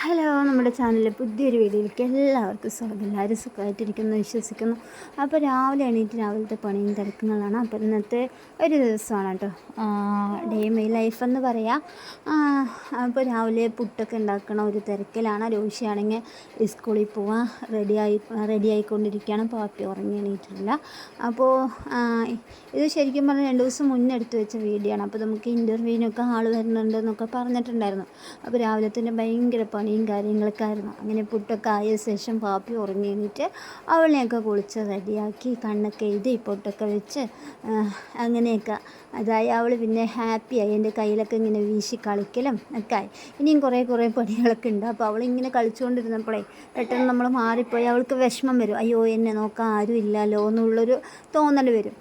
Hello, നമ്മുടെ ചാനലിലെ പുതിയൊരു വീഡിയോയിലേക്ക് എല്ലാവർക്കും സ്വാഗതം. എല്ലാവരും സുഖമായിട്ടിരിക്കുന്നു വിശ്വസിക്കുന്നു. അപ്പോൾ രാവിലെ എണീറ്റ് രാവിലത്തെ പണിയും തിരക്കുകളാണ്. അപ്പോൾ ഇന്നത്തെ ഒരു ദിവസമാണ് കേട്ടോ, ഡേ മൈ ലൈഫ് എന്ന് പറയാം. അപ്പോൾ രാവിലെ പുട്ടൊക്കെ ഉണ്ടാക്കണ ഒരു തിരക്കിലാണ്. രോഷിയാണെങ്കിൽ സ്കൂളിൽ പോവാൻ റെഡി ആയിക്കൊണ്ടിരിക്കുകയാണ്. പാപ്പി ഉറങ്ങി എണീറ്റിട്ടില്ല. അപ്പോൾ ഇത് ശരിക്കും പറഞ്ഞാൽ 2 ദിവസം മുന്നേ എടുത്ത് വെച്ച വീഡിയോ ആണ്. അപ്പോൾ നമുക്ക് ഇൻ്റർവ്യൂവിനൊക്കെ ആൾ വരുന്നുണ്ട് എന്നൊക്കെ പറഞ്ഞിട്ടുണ്ടായിരുന്നു. അപ്പോൾ രാവിലെ തന്നെ ഭയങ്കര പണിയും കാര്യങ്ങളൊക്കെ ആയിരുന്നു. അങ്ങനെ പുട്ടൊക്കെ ആയ ശേഷം പാപ്പി ഉറങ്ങി എണീറ്റ് അവളെയൊക്കെ കുളിച്ച് റെഡിയാക്കി കണ്ണൊക്കെ എഴുതി പൊട്ടൊക്കെ വെച്ച് അങ്ങനെയൊക്കെ അതായി അവൾ പിന്നെ ഹാപ്പിയായി. എൻ്റെ കയ്യിലൊക്കെ ഇങ്ങനെ വീശി കളിക്കലും ഒക്കെ ആയി. ഇനിയും കുറേ പണികളൊക്കെ ഉണ്ട്. അപ്പോൾ അവളിങ്ങനെ കളിച്ചുകൊണ്ടിരുന്നപ്പോഴേ പെട്ടെന്ന് നമ്മൾ മാറിപ്പോയി അവൾക്ക് വിഷമം വരും. അയ്യോ, എന്നെ നോക്കാൻ ആരും ഇല്ലല്ലോ എന്നുള്ളൊരു തോന്നൽ വരും.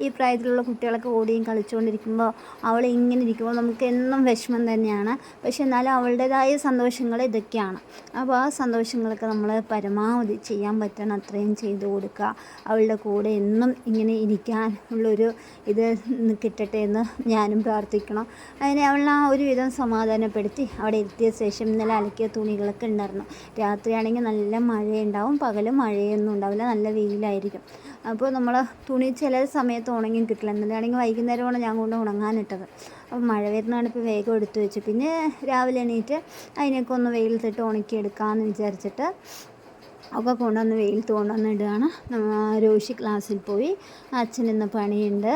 ഈ പ്രായത്തിലുള്ള കുട്ടികളൊക്കെ ഓടിയും കളിച്ചുകൊണ്ടിരിക്കുമ്പോൾ അവൾ ഇങ്ങനെ ഇരിക്കുമ്പോൾ നമുക്ക് എന്നും വിഷമം തന്നെയാണ്. പക്ഷെ എന്നാലും അവളുടേതായ സന്തോഷങ്ങൾ ഇതൊക്കെയാണ്. അപ്പോൾ ആ സന്തോഷങ്ങളൊക്കെ നമ്മൾ പരമാവധി ചെയ്യാൻ പറ്റണം അത്രയും ചെയ്തു കൊടുക്കുക. അവളുടെ കൂടെ എന്നും ഇങ്ങനെ ഇരിക്കാൻ ഉള്ളൊരു ഇത് കിട്ടട്ടെ എന്ന് ഞാനും പ്രാർത്ഥിക്കണം. അതിനെ അവൾ ആ ഒരു വിധം സമാധാനപ്പെടുത്തി അവിടെ എത്തിയ ശേഷം ഇന്നലെ അലക്കിയ തുണികളൊക്കെ ഉണ്ടായിരുന്നു. രാത്രിയാണെങ്കിൽ നല്ല മഴയുണ്ടാവും, പകലും മഴയൊന്നും ഉണ്ടാവില്ല, നല്ല വെയിലായിരിക്കും. അപ്പോൾ നമ്മൾ തുണി ചില സമയത്ത് ഉണങ്ങി കിട്ടില്ല. ഇന്നലെയാണെങ്കിൽ വൈകുന്നേരമാണ് ഞാൻ കൊണ്ട് ഉണങ്ങാനിട്ടത്. അപ്പോൾ മഴ വരുന്നതാണ് ഇപ്പോൾ വേഗം എടുത്തു വെച്ചു. പിന്നെ രാവിലെ എണീറ്റ് അതിനൊക്കെ ഒന്ന് വെയിലത്തിട്ട് ഉണക്കിയെടുക്കാമെന്ന് വിചാരിച്ചിട്ട് ഒക്കെ കൊണ്ടുവന്ന് വെയിലത്ത് കൊണ്ടുവന്ന് ഇടുകയാണ്. രോഷി ക്ലാസ്സിൽ പോയി. അച്ഛനിന്ന് പണിയുണ്ട്.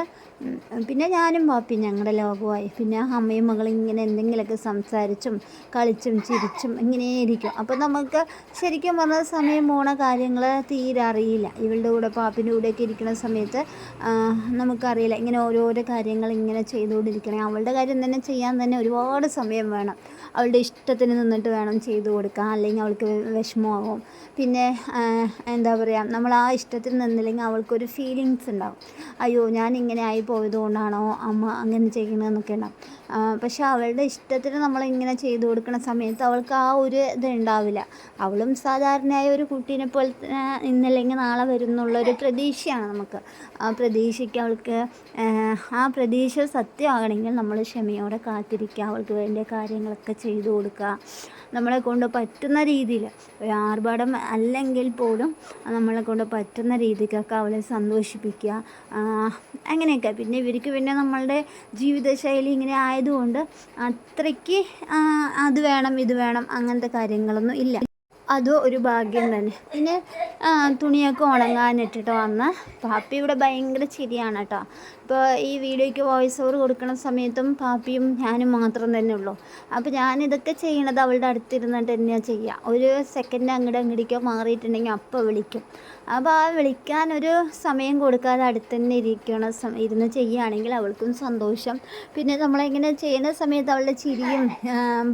പിന്നെ ഞാനും പാപ്പി ഞങ്ങളുടെ ലോകമായി. പിന്നെ അമ്മയും മകളും ഇങ്ങനെ എന്തെങ്കിലുമൊക്കെ സംസാരിച്ചും കളിച്ചും ചിരിച്ചും ഇങ്ങനെ ഇരിക്കും. അപ്പോൾ നമുക്ക് ശരിക്കും പറഞ്ഞ സമയം പോണ കാര്യങ്ങൾ തീരെ അറിയില്ല. ഇവളുടെ കൂടെ പാപ്പിൻ്റെ കൂടെയൊക്കെ ഇരിക്കുന്ന സമയത്ത് നമുക്കറിയില്ല. ഇങ്ങനെ ഓരോരോ കാര്യങ്ങൾ ഇങ്ങനെ ചെയ്തുകൊണ്ടിരിക്കണേ. അവളുടെ കാര്യം തന്നെ ചെയ്യാൻ തന്നെ ഒരുപാട് സമയം വേണം. അവളുടെ ഇഷ്ടത്തിന് നിന്നിട്ട് വേണം ചെയ്തു കൊടുക്കാൻ, അല്ലെങ്കിൽ അവൾക്ക് വിഷമമാകും. പിന്നെ എന്താ പറയുക, നമ്മൾ ആ ഇഷ്ടത്തിൽ നിന്നില്ലെങ്കിൽ അവൾക്കൊരു ഫീലിങ്സ് ഉണ്ടാവും. അയ്യോ, ഞാൻ ഇങ്ങനെ ആയി പോയത് കൊണ്ടാണോ അമ്മ അങ്ങനെ ചെയ്യണമെന്നൊക്കെ ഉണ്ടാവും. പക്ഷെ അവളുടെ ഇഷ്ടത്തിന് നമ്മളിങ്ങനെ ചെയ്തു കൊടുക്കുന്ന സമയത്ത് അവൾക്ക് ആ ഒരു ഇത് ഉണ്ടാവില്ല. അവളും സാധാരണയായ ഒരു കുട്ടീനെ പോലെ ഇന്നല്ലെങ്കിൽ നാളെ വരും എന്നുള്ളൊരു പ്രതീക്ഷയാണ് നമുക്ക്. ആ പ്രതീക്ഷയ്ക്ക് അവൾക്ക് ആ പ്രതീക്ഷ സത്യമാകണമെങ്കിൽ നമ്മൾ ക്ഷമയോടെ കാത്തിരിക്കുക, അവൾക്ക് വേണ്ട കാര്യങ്ങളൊക്കെ ചെയ്തു കൊടുക്കുക. നമ്മളെ കൊണ്ട് പറ്റുന്ന രീതിയിൽ, ഒരു ആർഭാടം അല്ലെങ്കിൽ പോലും നമ്മളെ കൊണ്ട് പറ്റുന്ന രീതിക്കൊക്കെ അവളെ സന്തോഷിപ്പിക്കുക, അങ്ങനെയൊക്കെ. പിന്നെ ഇവർക്ക് പിന്നെ നമ്മളുടെ ജീവിതശൈലി ഇങ്ങനെ ആയതുകൊണ്ട് അത്രയ്ക്ക് അത് വേണം ഇത് വേണം അങ്ങനത്തെ കാര്യങ്ങളൊന്നും ഇല്ല. അതും ഒരു ഭാഗ്യം തന്നെ. പിന്നെ തുണിയൊക്കെ ഉണങ്ങാനിട്ടിട്ട് വന്ന് പാപ്പി ഇവിടെ ഭയങ്കര ചിരിയാണ് കേട്ടോ. ഇപ്പോൾ ഈ വീഡിയോയ്ക്ക് വോയിസ് ഓവർ കൊടുക്കുന്ന സമയത്തും പാപ്പിയും ഞാനും മാത്രം തന്നെ ഉള്ളൂ. അപ്പോൾ ഞാനിതൊക്കെ ചെയ്യണത് അവളുടെ അടുത്തിരുന്നിട്ട് തന്നെയാണ് ചെയ്യുക. ഒരു സെക്കൻഡ് അങ്ങോട്ടോ മാറിയിട്ടുണ്ടെങ്കിൽ അപ്പോൾ വിളിക്കും. അപ്പോൾ ആ വിളിക്കാനൊരു സമയം കൊടുക്കാതെ അടുത്ത് തന്നെ ഇരുന്ന് ചെയ്യുകയാണെങ്കിൽ അവൾക്കും സന്തോഷം. പിന്നെ നമ്മളിങ്ങനെ ചെയ്യുന്ന സമയത്ത് അവളുടെ ചിരിയും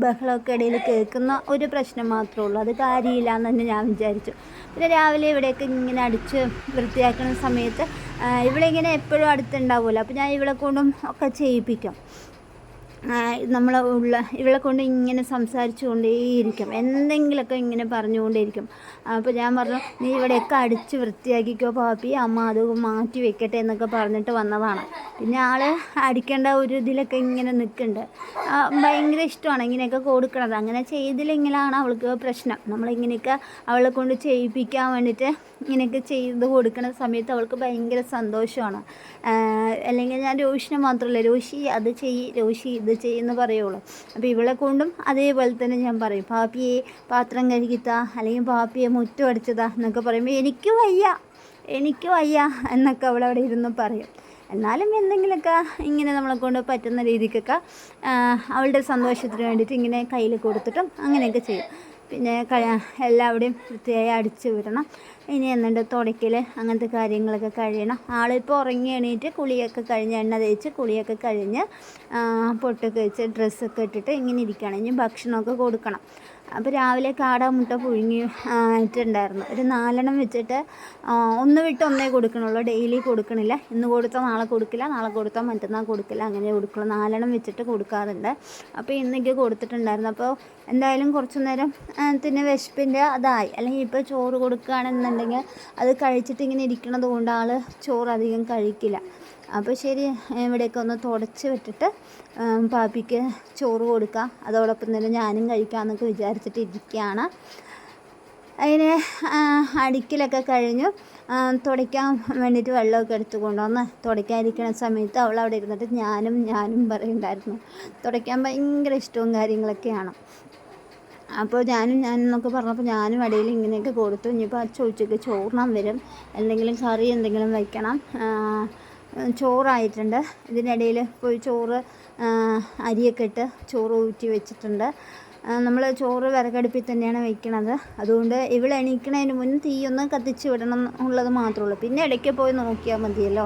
ബഹളമൊക്കെ ഇടയിൽ കേൾക്കുന്ന ഒരു പ്രശ്നം മാത്രമേ ഉള്ളൂ. അത് കാര്യമില്ല എന്ന് തന്നെ ഞാൻ വിചാരിച്ചു. പിന്നെ രാവിലെ ഇവിടെയൊക്കെ ഇങ്ങനെ അടിച്ച് വൃത്തിയാക്കുന്ന സമയത്ത് ഇവളിങ്ങനെ എപ്പോഴും അടുത്തുണ്ടാവുമല്ലോ. അപ്പോൾ ഞാൻ ഇവളെ കൊണ്ടും ഒക്കെ ചെയ്യിപ്പിക്കും. ഇവളെ കൊണ്ട് ഇങ്ങനെ സംസാരിച്ചു കൊണ്ടേയിരിക്കും, എന്തെങ്കിലുമൊക്കെ ഇങ്ങനെ പറഞ്ഞുകൊണ്ടേയിരിക്കും. അപ്പോൾ ഞാൻ പറഞ്ഞു, നീ ഇവിടെയൊക്കെ അടിച്ച് വൃത്തിയാക്കിക്കോ പാപ്പി, അമ്മ അത് മാറ്റി വെക്കട്ടെ എന്നൊക്കെ പറഞ്ഞിട്ട് വന്നതാണ്. പിന്നെ ആൾ അടിക്കേണ്ട ഒരു ഇതിലൊക്കെ ഇങ്ങനെ നിൽക്കുന്നുണ്ട്. ഭയങ്കര ഇഷ്ടമാണ് ഇങ്ങനെയൊക്കെ കൊടുക്കണത്. അങ്ങനെ ചെയ്തില്ലെങ്കിലാണ് അവൾക്ക് പ്രശ്നം. നമ്മളിങ്ങനെയൊക്കെ അവളെ കൊണ്ട് ചെയ്യിപ്പിക്കാൻ വേണ്ടിയിട്ട് ഇങ്ങനെയൊക്കെ ചെയ്ത് കൊടുക്കുന്ന സമയത്ത് അവൾക്ക് ഭയങ്കര സന്തോഷമാണ്. അല്ലെങ്കിൽ ഞാൻ രോഷിനെ മാത്രമല്ല, രോഷി അത് ചെയ്യ്, രോഷി ഇത് ചെയ്യുമെന്ന് പറയുള്ളൂ. അപ്പോൾ ഇവളെ കൊണ്ടും അതേപോലെ തന്നെ ഞാൻ പറയും, പാപ്പിയെ പാത്രം കഴുകിത്താ, അല്ലെങ്കിൽ പാപ്പിയെ മുറ്റം അടിച്ചതാ എന്നൊക്കെ പറയുമ്പോൾ എനിക്ക് വയ്യ എന്നൊക്കെ അവളവിടെ ഇരുന്ന് പറയും. എന്നാലും എന്തെങ്കിലുമൊക്കെ ഇങ്ങനെ നമ്മളെ കൊണ്ട് പറ്റുന്ന രീതിക്കൊക്കെ അവളുടെ സന്തോഷത്തിന് വേണ്ടിയിട്ട് ഇങ്ങനെ കയ്യിൽ കൊടുത്തിട്ടും അങ്ങനെയൊക്കെ ചെയ്യും. പിന്നെ എല്ലാവിടെയും വൃത്തിയായി അടിച്ചു വിടണം. ഇനി എന്നിട്ട് തുടയ്ക്കൽ അങ്ങനത്തെ കാര്യങ്ങളൊക്കെ കഴിയണം. ആളിപ്പോൾ ഉറങ്ങി എണീറ്റ് കുളിയൊക്കെ കഴിഞ്ഞ് എണ്ണ തേച്ച് കുളിയൊക്കെ കഴിഞ്ഞ് പൊട്ടൊക്കെ വെച്ച് ഡ്രസ്സൊക്കെ ഇട്ടിട്ട് ഇങ്ങനെ ഇരിക്കുകയാണ്. ഇനി ഭക്ഷണമൊക്കെ കൊടുക്കണം. അപ്പോൾ രാവിലെ കാടാമുട്ട പുഴുങ്ങിയിട്ടുണ്ടായിരുന്നു. ഒരു 4 വെച്ചിട്ട് ഒന്ന് വിട്ട് ഒന്നേ കൊടുക്കണുള്ളൂ, ഡെയിലി കൊടുക്കണില്ല. ഇന്ന് കൊടുത്താൽ നാളെ കൊടുക്കില്ല, നാളെ കൊടുത്താൽ മറ്റന്നാൾ കൊടുക്കില്ല, അങ്ങനെ കൊടുക്കുള്ളൂ. 4 വെച്ചിട്ട് കൊടുക്കാറുണ്ട്. അപ്പോൾ ഇന്നേക്ക് കൊടുത്തിട്ടുണ്ടായിരുന്നു. അപ്പോൾ എന്തായാലും കുറച്ച് നേരം പിന്നെ വിശപ്പിൻ്റെ അതായി. അല്ലെങ്കിൽ ഇപ്പോൾ ചോറ് കൊടുക്കുകയാണെന്നുണ്ടെങ്കിൽ അത് കഴിച്ചിട്ട് ഇങ്ങനെ ഇരിക്കണത് കൊണ്ട് ആൾ ചോറ് അധികം കഴിക്കില്ല. അപ്പോൾ ശരി, ഇവിടെയൊക്കെ ഒന്ന് തുടച്ച് വിട്ടിട്ട് പാപ്പിക്ക് ചോറ് കൊടുക്കാം, അതോടൊപ്പം തന്നെ ഞാനും കഴിക്കാമെന്നൊക്കെ വിചാരിച്ചിട്ട് ഇരിക്കുകയാണ്. അതിന് അടിക്കലൊക്കെ കഴിഞ്ഞു. തുടയ്ക്കാൻ വേണ്ടിയിട്ട് വെള്ളമൊക്കെ എടുത്ത് കൊണ്ടുവന്ന് തുടയ്ക്കാതിരിക്കുന്ന സമയത്ത് അവൾ അവിടെ ഇരുന്നിട്ട് ഞാനും പറയുന്നുണ്ടായിരുന്നു. തുടയ്ക്കാൻ ഭയങ്കര ഇഷ്ടവും കാര്യങ്ങളൊക്കെയാണ്. അപ്പോൾ ഞാനും എന്നൊക്കെ പറഞ്ഞപ്പോൾ ഞാനും ഇടയിൽ ഇങ്ങനെയൊക്കെ കൊടുത്തു. ഇനിയിപ്പോൾ ഉച്ചയ്ക്ക് ചോറിനാൻ വരും, എന്തെങ്കിലും കറി എന്തെങ്കിലും വയ്ക്കണം. ചോറായിട്ടുണ്ട്. ഇതിനിടയിൽ പോയി ചോറ് അരിയൊക്കെ ഇട്ട് ചോറ് ഊറ്റി വെച്ചിട്ടുണ്ട്. നമ്മൾ ചോറ് വിറകടുപ്പിൽ തന്നെയാണ് വെക്കുന്നത്. അതുകൊണ്ട് ഇവൾ എണീക്കണതിന് മുന്നേ തീയൊന്ന് കത്തിച്ച് വിടണം എന്നുള്ളത് മാത്രമേ ഉള്ളൂ. പിന്നെ ഇടയ്ക്ക് പോയി നോക്കിയാൽ മതിയല്ലോ,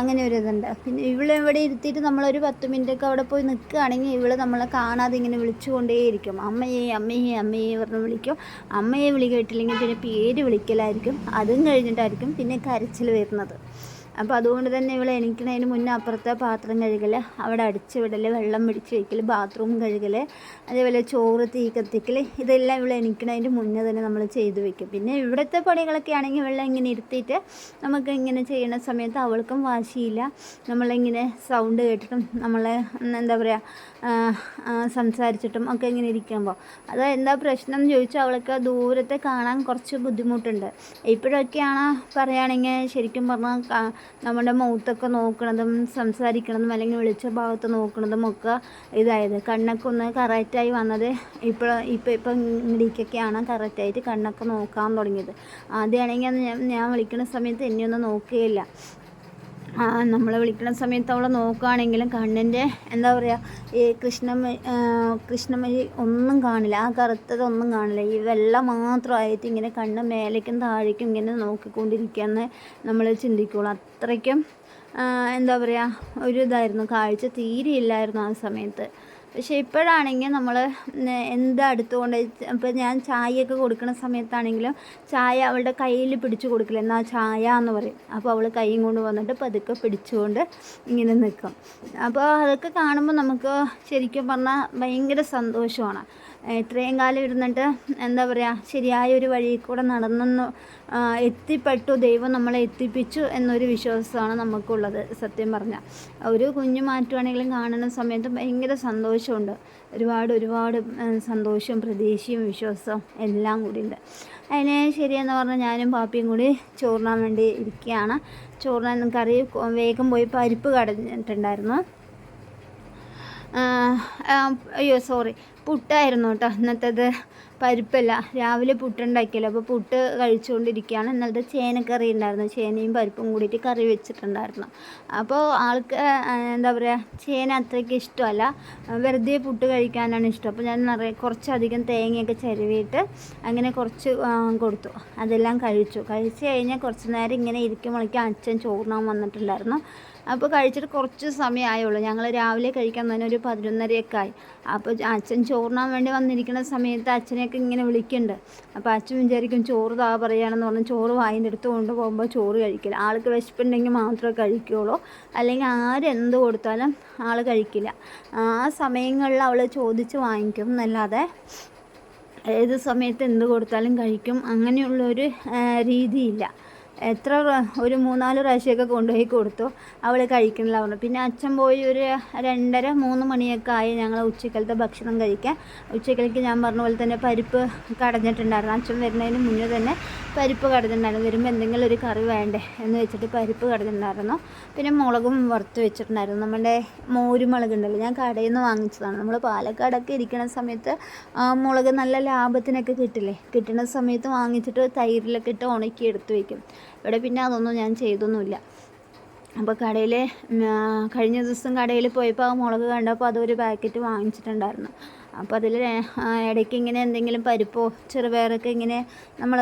അങ്ങനെ ഒരു ഇതുണ്ട്. പിന്നെ ഇവിടെ ഇരുത്തിയിട്ട് നമ്മളൊരു 10 മിനിറ്റൊക്കെ അവിടെ പോയി നിൽക്കുകയാണെങ്കിൽ ഇവൾ നമ്മളെ കാണാതെ ഇങ്ങനെ വിളിച്ചുകൊണ്ടേയിരിക്കും. അമ്മയെ അമ്മയെ അമ്മയെ പറഞ്ഞ് വിളിക്കും. അമ്മയെ വിളി കേട്ടില്ലെങ്കിൽ പിന്നെ പേര് വിളിക്കലായിരിക്കും. അതും കഴിഞ്ഞിട്ടായിരിക്കും പിന്നെ കരച്ചിൽ വരുന്നത്. അപ്പോൾ അതുകൊണ്ട് തന്നെ ഇവൾ എണീക്കുന്നതിന് മുന്നേ അപ്പുറത്തെ പാത്രം കഴുകൽ, അവിടെ അടിച്ച് വിടൽ, വെള്ളം പിടിച്ച് വയ്ക്കൽ, ബാത്റൂം കഴുകൽ, അതേപോലെ ചോറ് തീ കത്തിക്കൽ, ഇതെല്ലാം ഇവൾ എണീക്കുന്നതിന് മുന്നേ തന്നെ നമ്മൾ ചെയ്തു വെക്കും. പിന്നെ ഇവിടുത്തെ പണികളൊക്കെ ആണെങ്കിൽ വെള്ളം ഇങ്ങനെ ഇരുത്തിയിട്ട് നമുക്ക് ഇങ്ങനെ ചെയ്യുന്ന സമയത്ത് അവൾക്കും വാശിയില്ല. നമ്മളിങ്ങനെ സൗണ്ട് കേട്ടിട്ടും നമ്മളെ എന്താ പറയുക സംസാരിച്ചിട്ടും ഒക്കെ ഇങ്ങനെ ഇരിക്കുമ്പോൾ അത് എന്താ പ്രശ്നം എന്ന് ചോദിച്ചാൽ അവൾക്ക് ദൂരത്തെ കാണാൻ കുറച്ച് ബുദ്ധിമുട്ടുണ്ട്. ഇപ്പോഴൊക്കെയാണ് പറയുകയാണെങ്കിൽ ശരിക്കും പറഞ്ഞാൽ നമ്മുടെ മുഖത്തൊക്കെ നോക്കണതും സംസാരിക്കണതും അല്ലെങ്കിൽ വിളിച്ച ഭാഗത്ത് നോക്കണതും ഒക്കെ ഇതായത്. കണ്ണൊക്കെ ഒന്ന് കറക്റ്റായി വന്നത് ഇപ്പം ഇങ്ങടേക്കൊക്കെയാണ് കറക്റ്റായിട്ട് കണ്ണൊക്കെ നോക്കാൻ തുടങ്ങിയത്. ആദ്യമാണെങ്കിൽ ഞാൻ വിളിക്കുന്ന സമയത്ത് എന്നെയൊന്നും നോക്കുകയില്ല. നമ്മളെ വിളിക്കുന്ന സമയത്ത് അവളെ നോക്കുകയാണെങ്കിലും കണ്ണിൻ്റെ എന്താ പറയുക, ഈ കൃഷ്ണമണി ഒന്നും കാണില്ല, ആ കറുത്തതൊന്നും കാണില്ല. ഈ വെള്ള മാത്രമായിട്ട് ഇങ്ങനെ കണ്ണ് മേലേക്കും താഴേക്കും ഇങ്ങനെ നോക്കിക്കൊണ്ടിരിക്കുകയെന്ന് നമ്മൾ ചിന്തിക്കുള്ളൂ. അത്രയ്ക്കും എന്താ പറയുക ഒരു ഇതായിരുന്നു, കാഴ്ച തീരെ ഇല്ലായിരുന്നു ആ സമയത്ത്. പക്ഷേ ഇപ്പോഴാണെങ്കിൽ നമ്മൾ എന്താ അടുത്തുകൊണ്ട് ഇപ്പോൾ ഞാൻ ചായയൊക്കെ കൊടുക്കുന്ന സമയത്താണെങ്കിലും ചായ അവളുടെ കയ്യിൽ പിടിച്ചു കൊടുക്കില്ല, എന്നാൽ ചായ എന്ന് പറയും. അപ്പോൾ അവൾ കൈയും കൊണ്ട് വന്നിട്ട് പതുക്കെ പിടിച്ചുകൊണ്ട് ഇങ്ങനെ നിൽക്കും. അപ്പോൾ അതൊക്കെ കാണുമ്പോൾ നമുക്ക് ശരിക്കും പറഞ്ഞാൽ ഭയങ്കര സന്തോഷമാണ്. ഇത്രയും കാലം ഇരുന്നിട്ട് എന്താ പറയുക, ശരിയായൊരു വഴിയിൽ കൂടെ നടന്നെന്ന് എത്തിപ്പെട്ടു, ദൈവം നമ്മളെ എത്തിപ്പിച്ചു എന്നൊരു വിശ്വാസമാണ് നമുക്കുള്ളത്. സത്യം പറഞ്ഞാൽ ഒരു കുഞ്ഞു മാറ്റുവാണെങ്കിലും കാണുന്ന സമയത്ത് ഭയങ്കര സന്തോഷമുണ്ട്. ഒരുപാട് സന്തോഷവും പ്രതീക്ഷയും വിശ്വാസവും എല്ലാം കൂടി ഉണ്ട്. അതിന് ശരിയെന്ന് പറഞ്ഞാൽ ഞാനും പാപ്പിയും കൂടി ചോറിനാൻ വേണ്ടി ഇരിക്കുകയാണ്. ചോറിനാൻ കറി വേഗം പോയി പരിപ്പ് കടഞ്ഞിട്ടുണ്ടായിരുന്നു. പുട്ടായിരുന്നു കേട്ടോ ഇന്നത്തേത്, പരിപ്പല്ല. രാവിലെ പുട്ടുണ്ടാക്കിയല്ലോ, അപ്പോൾ പുട്ട് കഴിച്ചുകൊണ്ടിരിക്കുകയാണ്. ഇന്നലത്തെ ചേനക്കറി ഉണ്ടായിരുന്നു, ചേനയും പരിപ്പും കൂടിയിട്ട് കറി വെച്ചിട്ടുണ്ടായിരുന്നു. അപ്പോൾ ആൾക്ക് എന്താ പറയുക, ചേന അത്രയ്ക്ക് ഇഷ്ടമല്ല, വെറുതെ പുട്ട് കഴിക്കാനാണ് ഇഷ്ടം. അപ്പോൾ ഞാൻ കുറച്ചധികം തേങ്ങയൊക്കെ ചിരവിയിട്ട് അങ്ങനെ കുറച്ച് കൊടുത്തു. അതെല്ലാം കഴിച്ചു കഴിഞ്ഞാൽ കുറച്ച് നേരം ഇങ്ങനെ ഇരിക്കുമ്പോഴേക്കും അച്ഛൻ ചോറിനാൻ വന്നിട്ടുണ്ടായിരുന്നു. അപ്പോൾ കഴിച്ചിട്ട് കുറച്ച് സമയമായുള്ളൂ. ഞങ്ങൾ രാവിലെ കഴിക്കാൻ തന്നെ ഒരു 11:30 ആയി. അപ്പോൾ അച്ഛൻ ചോറിനാൻ വേണ്ടി വന്നിരിക്കുന്ന സമയത്ത് അച്ഛനെയൊക്കെ ഇങ്ങനെ വിളിക്കുന്നുണ്ട്. അപ്പോൾ അച്ഛൻ വിചാരിക്കും ചോറ് താ പറയുകയാണെന്ന് പറഞ്ഞ് ചോറ് വായിൻ്റെ അടുത്ത് കൊണ്ടുപോകുമ്പോൾ ചോറ് കഴിക്കില്ല. ആൾക്ക് വിശപ്പുണ്ടെങ്കിൽ മാത്രമേ കഴിക്കുകയുള്ളൂ, അല്ലെങ്കിൽ ആരെന്ത് കൊടുത്താലും ആൾ കഴിക്കില്ല. ആ സമയങ്ങളിൽ അവൾ ചോദിച്ച് വാങ്ങിക്കും എന്നല്ലാതെ ഏത് സമയത്ത് എന്ത് കൊടുത്താലും കഴിക്കും അങ്ങനെയുള്ളൊരു രീതിയില്ല. ഒരു 3-4 പ്രാവശ്യമൊക്കെ കൊണ്ടുപോയി കൊടുത്തു, അവൾ കഴിക്കണില്ല പറഞ്ഞു. പിന്നെ അച്ഛൻ പോയി ഒരു 2:30-3 മണിയൊക്കെ ആയി ഞങ്ങൾ ഉച്ചക്കലത്തെ ഭക്ഷണം കഴിക്കാൻ. ഉച്ചക്കലേക്ക് ഞാൻ പറഞ്ഞ പോലെ തന്നെ പരിപ്പ് കടഞ്ഞിട്ടുണ്ടായിരുന്നു. അച്ഛൻ വരുന്നതിന് മുന്നേ തന്നെ പരിപ്പ് കടഞ്ഞിട്ടുണ്ടായിരുന്നു. വരുമ്പോൾ എന്തെങ്കിലും ഒരു കറി വേണ്ടേ എന്ന് വെച്ചിട്ട് പരിപ്പ് കടഞ്ഞിട്ടുണ്ടായിരുന്നു. പിന്നെ മുളകും വറുത്ത് വെച്ചിട്ടുണ്ടായിരുന്നു. നമ്മുടെ മോരുമുളക് ഉണ്ടല്ലോ, ഞാൻ കടയിൽ നിന്ന് വാങ്ങിച്ചതാണ്. നമ്മൾ പാലക്കാടൊക്കെ ഇരിക്കുന്ന സമയത്ത് മുളക് നല്ല ലാഭത്തിനൊക്കെ കിട്ടുന്ന സമയത്ത് വാങ്ങിച്ചിട്ട് തൈരിലൊക്കെ ഇട്ട് ഉണക്കി എടുത്ത് വയ്ക്കും. ഇവിടെ പിന്നെ അതൊന്നും ഞാൻ ചെയ്തൊന്നുമില്ല. അപ്പോൾ കഴിഞ്ഞ ദിവസം കടയിൽ പോയപ്പോൾ ആ മുളക് കണ്ടപ്പോൾ അതൊരു പാക്കറ്റ് വാങ്ങിച്ചിട്ടുണ്ടായിരുന്നു. അപ്പോൾ അതിൽ ഇടയ്ക്ക് ഇങ്ങനെ എന്തെങ്കിലും പരിപ്പോ ചെറുപയറൊക്കെ ഇങ്ങനെ നമ്മൾ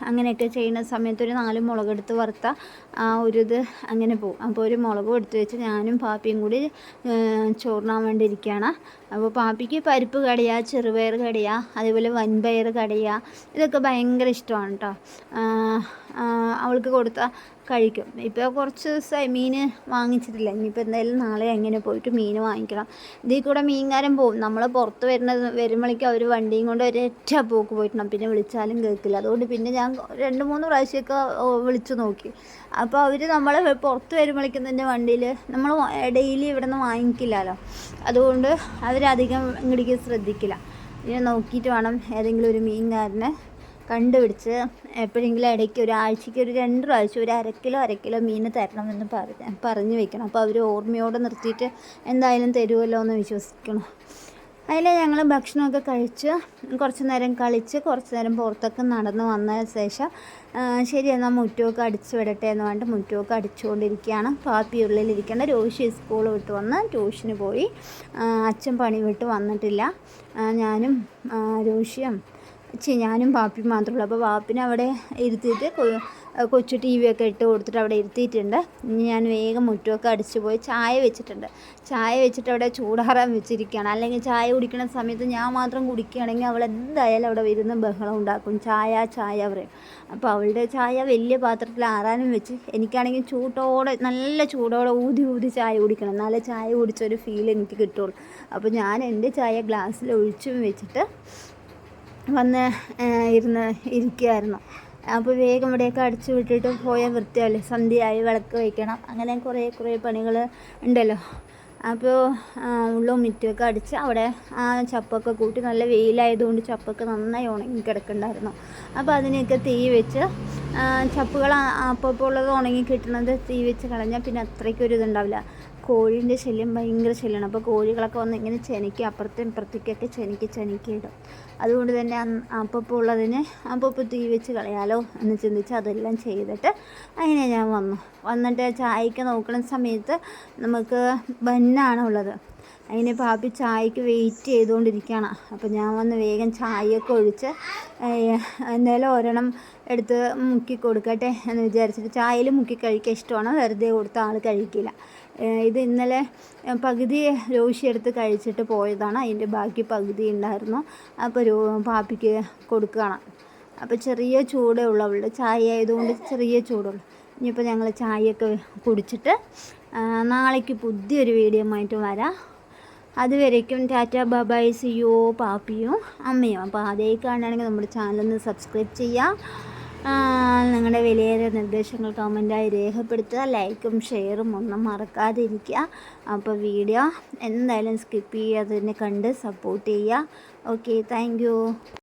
അങ്ങനെയൊക്കെ ചെയ്യുന്ന സമയത്ത് ഒരു 4 മുളകെടുത്ത് വറുത്ത ആ ഒരു ഇത് അങ്ങനെ പോകും. അപ്പോൾ ഒരു മുളകും എടുത്ത് വെച്ച് ഞാനും പാപ്പിയും കൂടി ചോറിനാൻ വേണ്ടി ഇരിക്കുകയാണ്. അപ്പോൾ പാപ്പിക്ക് പരിപ്പ് കടയുക, ചെറുപയർ കടയുക, അതേപോലെ വൻപയർ കടയുക, ഇതൊക്കെ ഭയങ്കര ഇഷ്ടമാണ് കേട്ടോ. അവൾക്ക് കൊടുത്താൽ കഴിക്കും. ഇപ്പോൾ കുറച്ച് ദിവസമായി മീൻ വാങ്ങിച്ചിട്ടില്ല. ഇനിയിപ്പോൾ എന്തായാലും നാളെ എങ്ങനെ പോയിട്ട് മീൻ വാങ്ങിക്കണം. ഇതിൽ കൂടെ മീൻകാരൻ പോകും. നമ്മൾ പുറത്ത് വരുമ്പോഴേക്കും അവർ വണ്ടിയും കൊണ്ട് ഒരൊറ്റ പോക്ക് പോയിട്ടുണ്ടാകും. പിന്നെ വിളിച്ചാലും കേൾക്കില്ല. അതുകൊണ്ട് പിന്നെ ഞാൻ 2-3 പ്രാവശ്യമൊക്കെ വിളിച്ചു നോക്കി. അപ്പോൾ അവർ നമ്മൾ പുറത്ത് വരുമ്പോഴേക്കും തന്നെ വണ്ടിയിൽ നമ്മൾ ഡെയിലി ഇവിടെ നിന്ന് വാങ്ങിക്കില്ലല്ലോ. അതുകൊണ്ട് അവരധികം ഇങ്ങോട്ടേക്ക് ശ്രദ്ധിക്കില്ല. ഇനി നോക്കിയിട്ട് വേണം ഏതെങ്കിലും ഒരു മീൻകാരനെ കണ്ടുപിടിച്ച് എപ്പോഴെങ്കിലും ഇടയ്ക്ക് ഒരാഴ്ചയ്ക്ക് ഒരു 2 പ്രാവശ്യം ഒരു അര കിലോ മീൻ തരണമെന്ന് പറഞ്ഞു വെക്കണം. അപ്പോൾ അവർ ഓർമ്മയോടെ നിർത്തിയിട്ട് എന്തായാലും തരുമല്ലോ എന്ന് വിശ്വസിക്കണം. അതിൽ ഞങ്ങൾ ഭക്ഷണമൊക്കെ കഴിച്ച് കുറച്ച് നേരം കളിച്ച് കുറച്ച് നേരം പുറത്തൊക്കെ നടന്ന് വന്ന ശേഷം ശരി എന്നാൽ മുറ്റമൊക്കെ അടിച്ച് വിടട്ടെ എന്ന് പറഞ്ഞിട്ട് മുറ്റമൊക്കെ അടിച്ചുകൊണ്ടിരിക്കുകയാണ്. പാപ്പി ഉള്ളിലിരിക്കേണ്ട. രോഷി സ്കൂൾ വിട്ട് വന്ന് ട്യൂഷന് പോയി. അച്ഛൻ പണി വിട്ട് വന്നിട്ടില്ല. ഞാനും പാപ്പിയും മാത്രമേ ഉള്ളൂ. അപ്പോൾ പാപ്പിനെ അവിടെ ഇരുത്തിയിട്ട് കൊച്ചു ടി വി ഒക്കെ ഇട്ട് കൊടുത്തിട്ട് അവിടെ ഇരുത്തിയിട്ടുണ്ട്. ഇനി ഞാൻ വേഗം മുറ്റമൊക്കെ അടിച്ച് പോയി ചായ വെച്ചിട്ടുണ്ട്. ചായ വെച്ചിട്ട് അവിടെ ചൂടാറാൻ വെച്ചിരിക്കുകയാണ്. അല്ലെങ്കിൽ ചായ കുടിക്കുന്ന സമയത്ത് ഞാൻ മാത്രം കുടിക്കുകയാണെങ്കിൽ അവൾ എന്തായാലും അവിടെ വരുന്ന ബഹളം ഉണ്ടാക്കും. ചായ പറയും. അപ്പോൾ അവളുടെ ചായ വലിയ പാത്രത്തിൽ ആറാനും വെച്ച് എനിക്കാണെങ്കിൽ നല്ല ചൂടോടെ ഊതി ചായ കുടിക്കണം. എന്നാലേ ചായ കുടിച്ചൊരു ഫീൽ എനിക്ക് കിട്ടുള്ളൂ. അപ്പോൾ ഞാൻ എൻ്റെ ചായ ഗ്ലാസ്സിൽ ഒഴിച്ചും വെച്ചിട്ട് വന്ന് ഇരിക്കുമായിരുന്നു. അപ്പോൾ വേഗം ഇവിടെയൊക്കെ അടിച്ചു വിട്ടിട്ട് പോയാൽ വൃത്തിയാവില്ലേ. സന്ധ്യയായി വിളക്ക് വയ്ക്കണം. അങ്ങനെ കുറേ പണികൾ ഉണ്ടല്ലോ. അപ്പോൾ ഉള്ളും മിറ്റുമൊക്കെ അടിച്ച് അവിടെ ചപ്പൊക്കെ കൂട്ടി നല്ല വെയിലായതുകൊണ്ട് ചപ്പൊക്കെ നന്നായി ഉണങ്ങി കിടക്കുന്നുണ്ടായിരുന്നു. അപ്പോൾ അതിനെയൊക്കെ തീ വെച്ച് ചപ്പുകൾ അപ്പോൾ ഉള്ളത് ഉണങ്ങി കിട്ടുന്നത് തീ വെച്ച് കളഞ്ഞാൽ പിന്നെ അത്രയ്ക്കൊരു ഇതുണ്ടാവില്ല. കോഴീൻ്റെ ശല്യം ഭയങ്കര ശല്യമാണ്. അപ്പോൾ കോഴികളൊക്കെ വന്ന് ഇങ്ങനെ ചെനിക്ക് അപ്പുറത്തും ഇപ്പുറത്തേക്കൊക്കെ ചെനിക്കിടും. അതുകൊണ്ട് തന്നെ അപ്പോൾ ഉള്ളതിന് അപ്പോൾ തീ വെച്ച് കളയാലോ എന്ന് ചിന്തിച്ച് അതെല്ലാം ചെയ്തിട്ട് അങ്ങനെ ഞാൻ വന്നിട്ട് ചായക്ക് നോക്കുന്ന സമയത്ത് നമുക്ക് ബന്നാണ് ഉള്ളത്. അതിന് പാപ്പി ചായക്ക് വെയിറ്റ് ചെയ്തുകൊണ്ടിരിക്കുകയാണ്. അപ്പോൾ ഞാൻ വന്ന് വേഗം ചായയൊക്കെ ഒഴിച്ച് എന്തായാലും ഒരെണ്ണം എടുത്ത് മുക്കി കൊടുക്കട്ടെ എന്ന് വിചാരിച്ചിട്ട്. ചായയിൽ മുക്കി കഴിക്കാൻ ഇഷ്ടമാണ്. വെറുതെ കൊടുത്ത ആൾ കഴിക്കില്ല. ഇത് ഇന്നലെ പകുതി രോഷി എടുത്ത് കഴിച്ചിട്ട് പോയതാണ്. അതിൻ്റെ ബാക്കി പകുതി ഉണ്ടായിരുന്നു. അപ്പോൾ പാപ്പിക്ക് കൊടുക്കുകയാണ്. അപ്പോൾ ചെറിയ ചൂടേ ഉള്ളൂ. അവളുടെ ചായ ആയതുകൊണ്ട് ചെറിയ ചൂടുള്ളൂ. ഇനിയിപ്പോൾ ഞങ്ങൾ ചായയൊക്കെ കുടിച്ചിട്ട് നാളേക്ക് പുതിയൊരു വീഡിയോ ആയിട്ട് വരാം. അതുവരേക്കും ടാറ്റ ബൈ സി യു പാപ്പിയും അമ്മയും. അപ്പോൾ ആദ്യമായി കാണുകയാണെങ്കിൽ നമ്മുടെ ചാനലൊന്ന് സബ്സ്ക്രൈബ് ചെയ്യുക. നിങ്ങളുടെ വിലയേറിയ നിർദ്ദേശങ്ങൾ കമൻറ്റായി രേഖപ്പെടുത്തുക. ലൈക്കും ഷെയറും ഒന്നും മറക്കാതിരിക്കുക. അപ്പോൾ വീഡിയോ എന്തായാലും സ്കിപ്പ് ചെയ്യാതെ തന്നെ കണ്ട് സപ്പോർട്ട് ചെയ്യുക. Okay, thank you.